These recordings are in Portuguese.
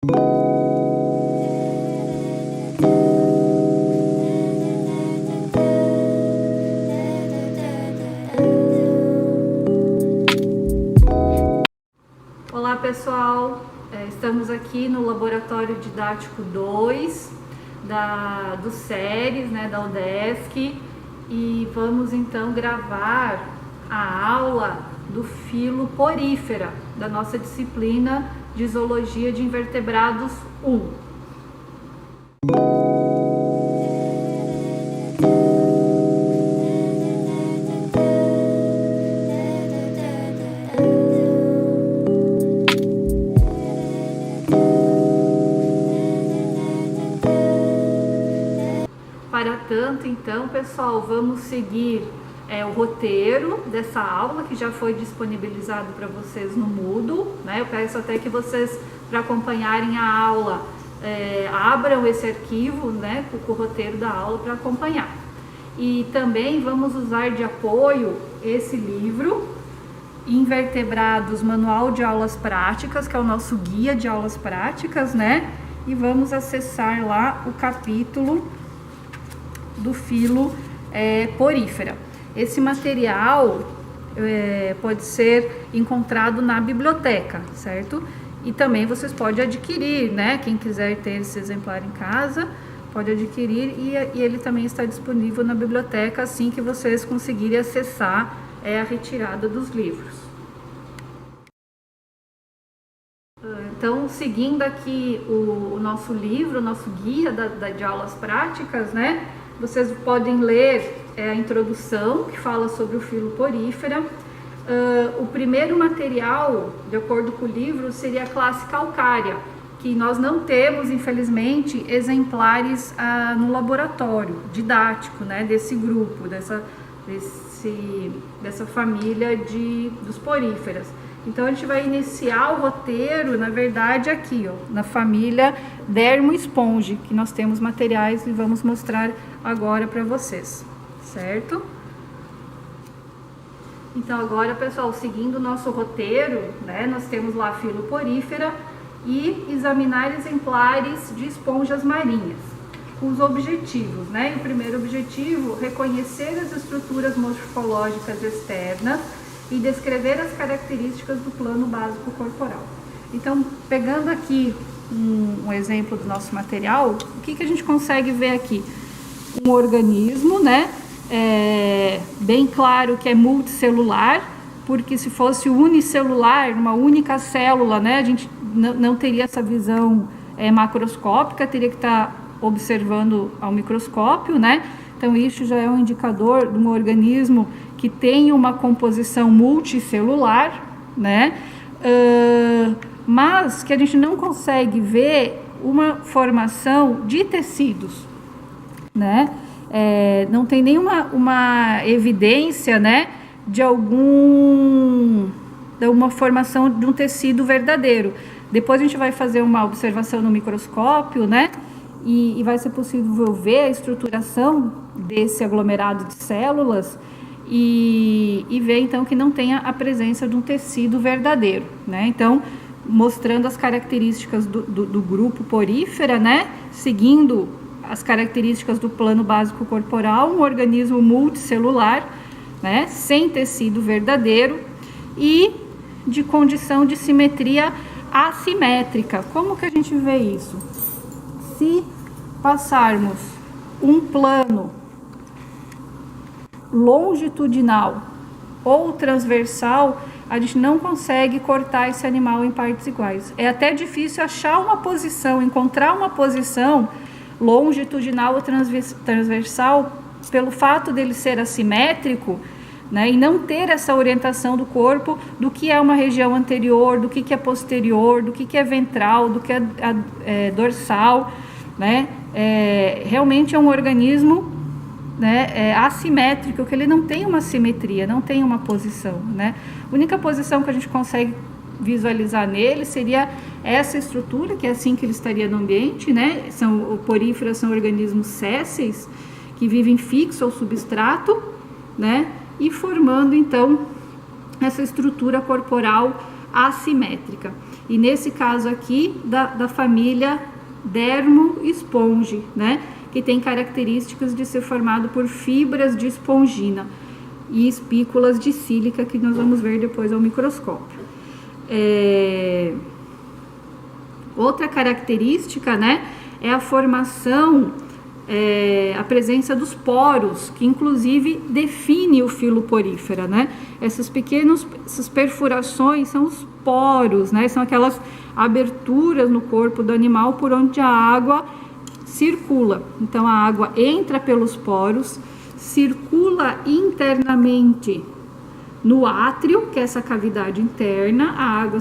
Olá pessoal, estamos aqui no Laboratório Didático 2 do SERES, da UDESC, e vamos então gravar a aula do filo porífera da nossa disciplina de Zoologia de Invertebrados 1. Para tanto, então, pessoal, vamos seguir o roteiro dessa aula que já foi disponibilizado para vocês no Moodle, Eu peço até que vocês, para acompanharem a aula, abram esse arquivo, com o roteiro da aula para acompanhar. E também vamos usar de apoio esse livro, Invertebrados, Manual de Aulas Práticas, que é o nosso guia de aulas práticas, E vamos acessar lá o capítulo do filo porífera. Esse material pode ser encontrado na biblioteca, certo? E também vocês podem adquirir, Quem quiser ter esse exemplar em casa, pode adquirir, e ele também está disponível na biblioteca assim que vocês conseguirem acessar a retirada dos livros. Então, seguindo aqui o nosso livro, o nosso guia de aulas práticas, Vocês podem ler a introdução, que fala sobre o filo porífera. O primeiro material, de acordo com o livro, seria a classe calcária, que nós não temos, infelizmente, exemplares no laboratório didático, desse grupo, dessa família dos poríferas. Então, a gente vai iniciar o roteiro, na verdade, aqui, na família Dermoesponge, que nós temos materiais e vamos mostrar agora para vocês, certo? Então, agora, pessoal, seguindo o nosso roteiro, nós temos lá a filo porífera e examinar exemplares de esponjas marinhas, com os objetivos, E o primeiro objetivo, reconhecer as estruturas morfológicas externas e descrever as características do plano básico corporal. Então, pegando aqui um exemplo do nosso material, o que a gente consegue ver aqui? Um organismo, bem claro que é multicelular, porque se fosse unicelular, uma única célula, a gente não teria essa visão macroscópica, teria que estar observando ao microscópio, Então, isso já é um indicador de um organismo que tem uma composição multicelular, mas que a gente não consegue ver uma formação de tecidos, não tem nenhuma evidência, de uma formação de um tecido verdadeiro. Depois a gente vai fazer uma observação no microscópio, e vai ser possível ver a estruturação desse aglomerado de células e ver então que não tenha a presença de um tecido verdadeiro, Então, mostrando as características do grupo porífera, seguindo as características do plano básico corporal, um organismo multicelular, sem tecido verdadeiro e de condição de simetria assimétrica. Como que a gente vê isso? Se passarmos um plano longitudinal ou transversal, a gente não consegue cortar esse animal em partes iguais. É até difícil achar encontrar uma posição longitudinal ou transversal, pelo fato dele ser assimétrico, e não ter essa orientação do corpo do que é uma região anterior, do que é posterior, do que é ventral, do que é dorsal, realmente é um organismo assimétrico, que ele não tem uma simetria, não tem uma posição, A única posição que a gente consegue visualizar nele seria essa estrutura, que é assim que ele estaria no ambiente, Poríferas são organismos sésseis, que vivem fixo ao substrato, E formando, então, essa estrutura corporal assimétrica. e nesse caso aqui da família Dermoesponge, né? Que tem características de ser formado por fibras de espongina e espículas de sílica, que nós vamos ver depois ao microscópio. Outra característica, né, é a formação, a presença dos poros, que inclusive define o filo porífera, né? Essas perfurações são os poros, né? São aquelas aberturas no corpo do animal por onde a água circula. Então a água entra pelos poros, circula internamente no átrio, que é essa cavidade interna, a água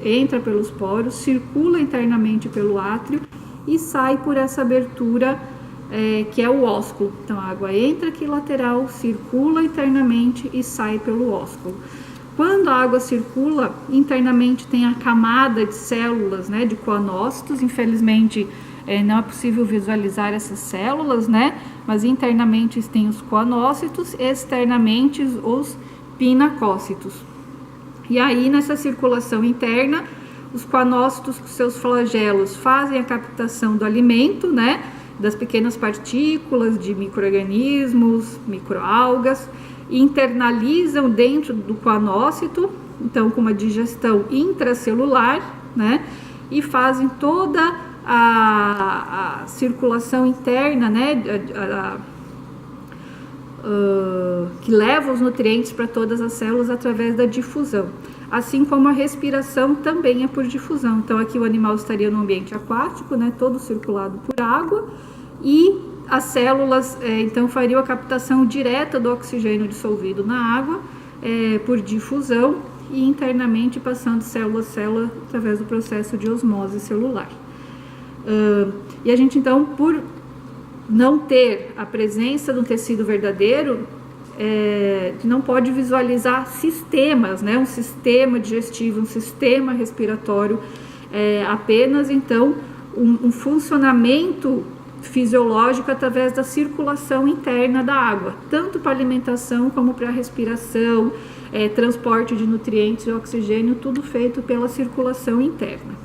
entra pelos poros, circula internamente pelo átrio e sai por essa abertura que é o ósculo. Então a água entra aqui lateral, circula internamente e sai pelo ósculo. Quando a água circula internamente, tem a camada de células, né, de coanócitos. Infelizmente não é possível visualizar essas células, né, mas internamente tem os coanócitos, externamente os pinacócitos. E aí, nessa circulação interna, os coanócitos com seus flagelos fazem a captação do alimento, né, das pequenas partículas de micro-organismos, microalgas, internalizam dentro do coanócito, então com uma digestão intracelular, né, e fazem toda a circulação interna, né, que leva os nutrientes para todas as células através da difusão. Assim como a respiração também é por difusão. Então aqui o animal estaria no ambiente aquático, né, todo circulado por água, e as células então fariam a captação direta do oxigênio dissolvido na água por difusão e internamente passando célula a célula através do processo de osmose celular. E a gente então, por não ter a presença do tecido verdadeiro, não pode visualizar sistemas, né? Um sistema digestivo, um sistema respiratório, apenas então um funcionamento fisiológico através da circulação interna da água, tanto para alimentação como para respiração, transporte de nutrientes e oxigênio, tudo feito pela circulação interna.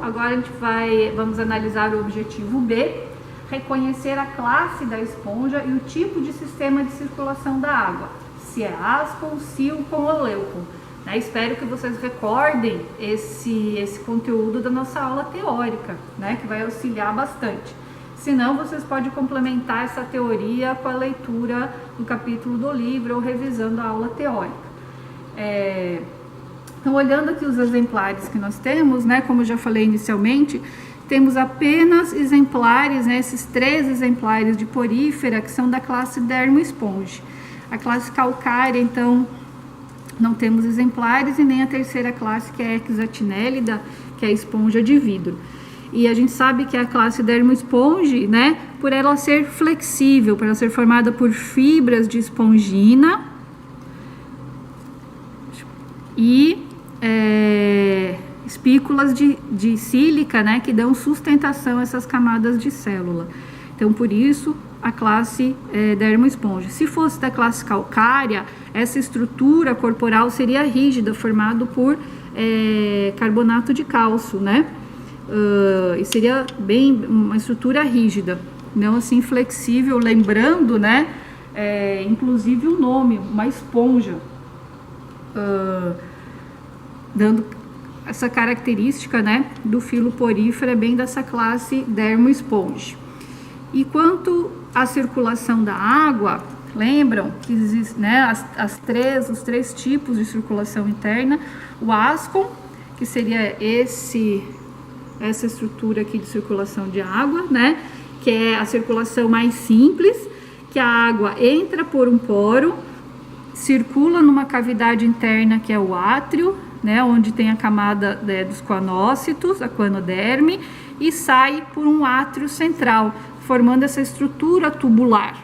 agora vamos analisar o objetivo B, reconhecer a classe da esponja e o tipo de sistema de circulação da água, se é ascon, silcon ou leucon. Espero que vocês recordem esse conteúdo da nossa aula teórica, que vai auxiliar bastante. Se não, vocês podem complementar essa teoria com a leitura do capítulo do livro ou revisando a aula teórica. Então, olhando aqui os exemplares que nós temos, como eu já falei inicialmente, temos apenas exemplares, esses 3 exemplares de porífera que são da classe Dermoesponge. A classe calcária, então, não temos exemplares, e nem a terceira classe, que é a Hexatinellida, que é a esponja de vidro. E a gente sabe que a classe Dermoesponge, por ela ser flexível, por ela ser formada por fibras de espongina e espículas de sílica, que dão sustentação a essas camadas de célula. Então, por isso, a classe Dermoesponge. Se fosse da classe calcária, essa estrutura corporal seria rígida, formado por carbonato de cálcio, e seria bem uma estrutura rígida, não assim flexível, lembrando, inclusive o nome, uma esponja, dando essa característica, do filo porífero, bem dessa classe Dermoesponge. E quanto à circulação da água, lembram que existem, os 3 tipos de circulação interna: o ascon, que seria essa estrutura aqui de circulação de água, que é a circulação mais simples, que a água entra por um poro, circula numa cavidade interna, que é o átrio, onde tem a camada dos coanócitos, a coanoderme, e sai por um átrio central, formando essa estrutura tubular.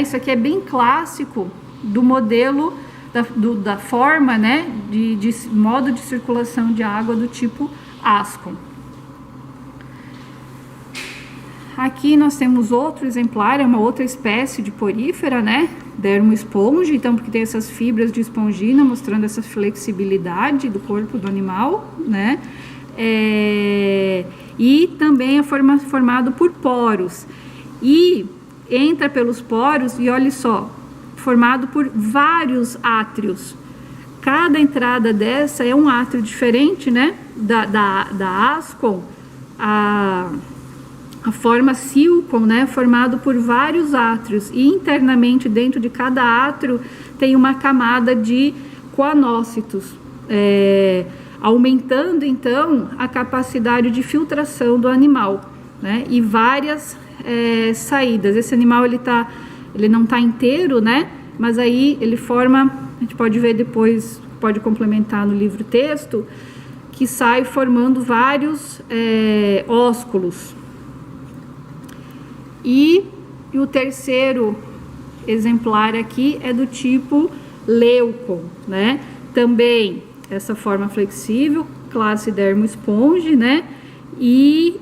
Isso aqui é bem clássico do modelo, da forma, de modo de circulação de água do tipo ascon. Aqui nós temos outro exemplar, é uma outra espécie de porífera, Dermoesponge, então, porque tem essas fibras de espongina, mostrando essa flexibilidade do corpo do animal, e também é formado por poros, e entra pelos poros, e olha só, formado por vários átrios. Cada entrada dessa é um átrio diferente, da ascon, a forma silcon, formado por vários átrios, e internamente dentro de cada átrio tem uma camada de coanócitos, aumentando então a capacidade de filtração do animal, e várias saídas. Esse animal ele não está inteiro, mas aí ele forma, a gente pode ver depois, pode complementar no livro texto, que sai formando vários ósculos. E o terceiro exemplar aqui é do tipo leucon, Também essa forma flexível, classe Dermoesponge, e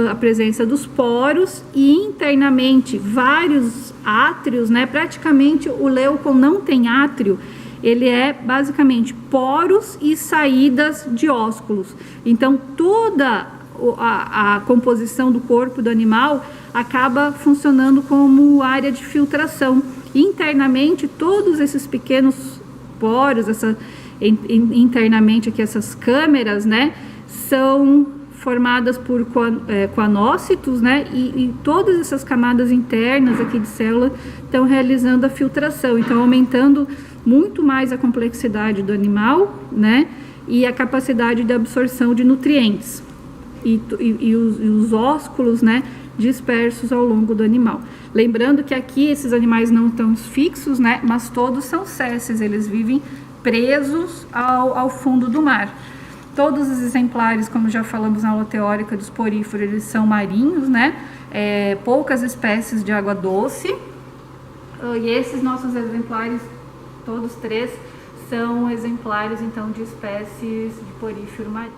a presença dos poros, e internamente vários átrios, Praticamente o leucon não tem átrio, ele é basicamente poros e saídas de ósculos. Então, toda a composição do corpo do animal acaba funcionando como área de filtração. Internamente, todos esses pequenos poros, internamente aqui essas câmeras, são formadas por coanócitos, e todas essas camadas internas aqui de célula estão realizando a filtração, então aumentando muito mais a complexidade do animal, e a capacidade de absorção de nutrientes, e os ósculos, dispersos ao longo do animal. Lembrando que aqui esses animais não estão fixos, mas todos são sésseis, eles vivem presos ao fundo do mar. Todos os exemplares, como já falamos na aula teórica dos poríferos, eles são marinhos, poucas espécies de água doce, e esses nossos exemplares, todos 3, são exemplares então de espécies de porífero marinho.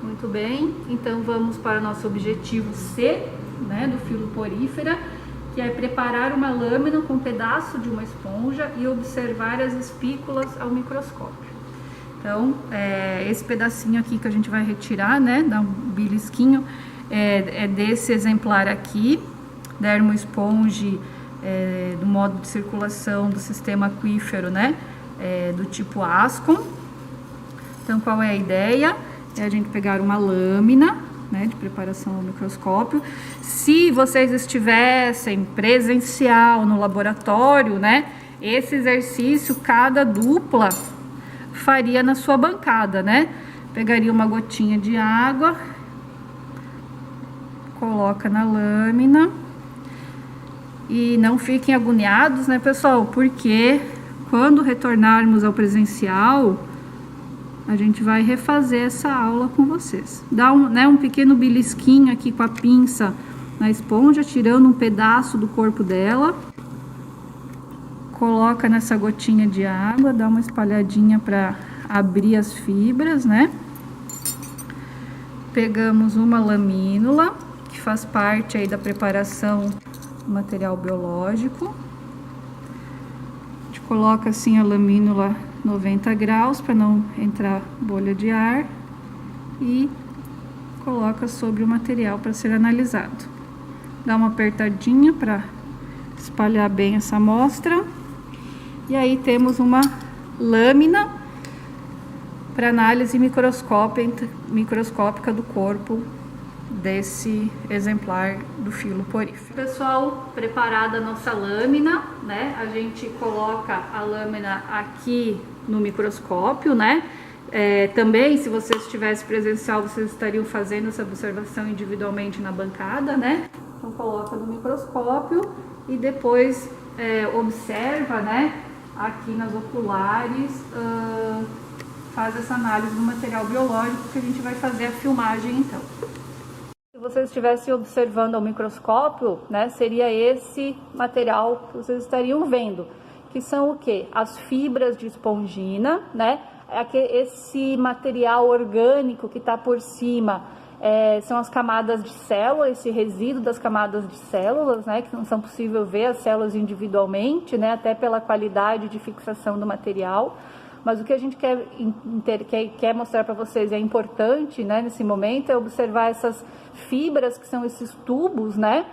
Muito bem, então vamos para o nosso objetivo C, do filo porífera, que é preparar uma lâmina com um pedaço de uma esponja e observar as espículas ao microscópio. Então, esse pedacinho aqui que a gente vai retirar, né, dá um belisquinho, é desse exemplar aqui, dermoesponge, do modo de circulação do sistema aquífero, né, do tipo Ascom. Então, qual é a ideia? É a gente pegar uma lâmina, né, de preparação ao microscópio. Se vocês estivessem presencial no laboratório, né, esse exercício, cada dupla faria na sua bancada, né? Pegaria uma gotinha de água, coloca na lâmina e não fiquem agoniados, né, pessoal? Porque quando retornarmos ao presencial, a gente vai refazer essa aula com vocês. Dá um pequeno belisquinho aqui com a pinça na esponja, tirando um pedaço do corpo dela. Coloca nessa gotinha de água, dá uma espalhadinha para abrir as fibras, né? Pegamos uma lamínula, que faz parte aí da preparação do material biológico. A gente coloca assim a lamínula 90 graus para não entrar bolha de ar e coloca sobre o material para ser analisado. Dá uma apertadinha para espalhar bem essa amostra. E aí temos uma lâmina para análise microscópica do corpo desse exemplar do filo porífero. Pessoal, preparada a nossa lâmina, né? A gente coloca a lâmina aqui no microscópio, né? Também, se vocês estivessem presencial, vocês estariam fazendo essa observação individualmente na bancada, né? Então coloca no microscópio e depois observa, né? Aqui nas oculares, faz essa análise do material biológico que a gente vai fazer a filmagem então. Se vocês estivessem observando ao microscópio, né, seria esse material que vocês estariam vendo, que são o que? As fibras de espongina, né? Esse material orgânico que está por cima são as camadas de célula, esse resíduo das camadas de células, né, que não são possível ver as células individualmente, né, até pela qualidade de fixação do material. Mas o que a gente quer mostrar para vocês, é importante, né, nesse momento, é observar essas fibras, que são esses tubos, né,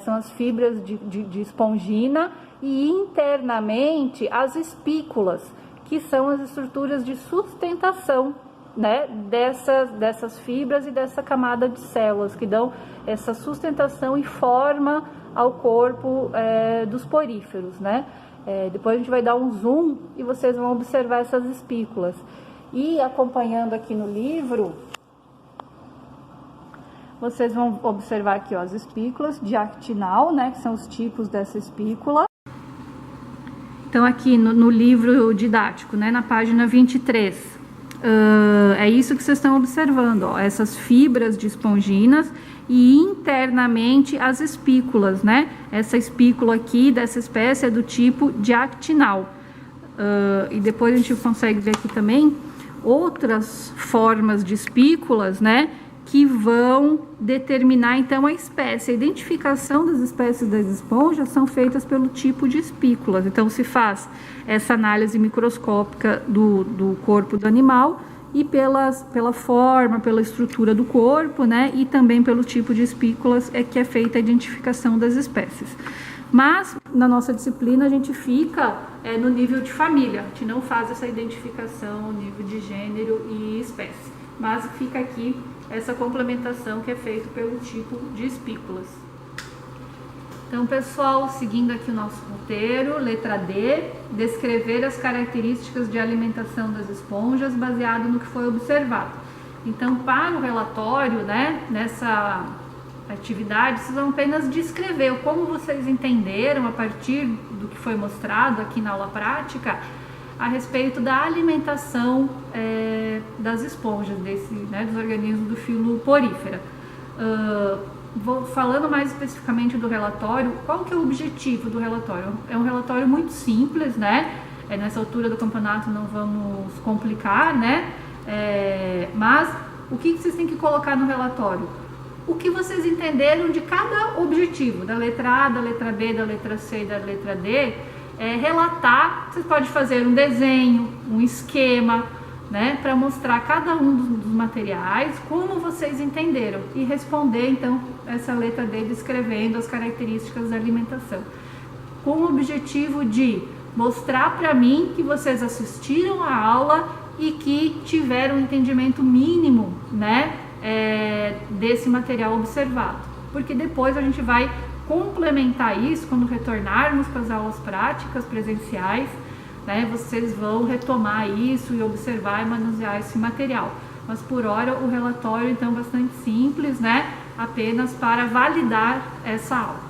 são as fibras de espongina, e internamente as espículas, que são as estruturas de sustentação, né, dessas fibras e dessa camada de células, que dão essa sustentação e forma ao corpo dos poríferos, né? Depois a gente vai dar um zoom e vocês vão observar essas espículas. E acompanhando aqui no livro, vocês vão observar aqui, ó, as espículas de actinal, né, que são os tipos dessa espícula. Então aqui no livro didático, né, na página 23, é isso que vocês estão observando, ó, essas fibras de esponginas e internamente as espículas, né? Essa espícula aqui dessa espécie é do tipo de actinal. E depois a gente consegue ver aqui também outras formas de espículas, né? Que vão determinar então a espécie. A identificação das espécies das esponjas são feitas pelo tipo de espículas. Então se faz essa análise microscópica do corpo do animal e pela forma, pela estrutura do corpo, né? E também pelo tipo de espículas que é feita a identificação das espécies. Mas na nossa disciplina a gente fica no nível de família, a gente não faz essa identificação no nível de gênero e espécie. Mas fica aqui essa complementação que é feita pelo tipo de espículas. Então, pessoal, seguindo aqui o nosso roteiro, letra D, descrever as características de alimentação das esponjas baseado no que foi observado. Então, para o relatório, né, nessa atividade, vocês vão apenas descrever como vocês entenderam a partir do que foi mostrado aqui na aula prática a respeito da alimentação das esponjas, dos organismos do filo porífera. Falando mais especificamente do relatório, qual que é o objetivo do relatório? É um relatório muito simples, né? Nessa altura do campeonato não vamos complicar, né? Mas o que vocês têm que colocar no relatório? O que vocês entenderam de cada objetivo, da letra A, da letra B, da letra C e da letra D, relatar. Vocês podem fazer um desenho, um esquema, né, para mostrar cada um dos materiais, como vocês entenderam, e responder então essa letra D descrevendo as características da alimentação, com o objetivo de mostrar para mim que vocês assistiram a aula e que tiveram um entendimento mínimo, né, desse material observado, porque depois a gente vai complementar isso quando retornarmos para as aulas práticas presenciais, né, vocês vão retomar isso e observar e manusear esse material. Mas por hora o relatório então é bastante simples, né, apenas para validar essa aula.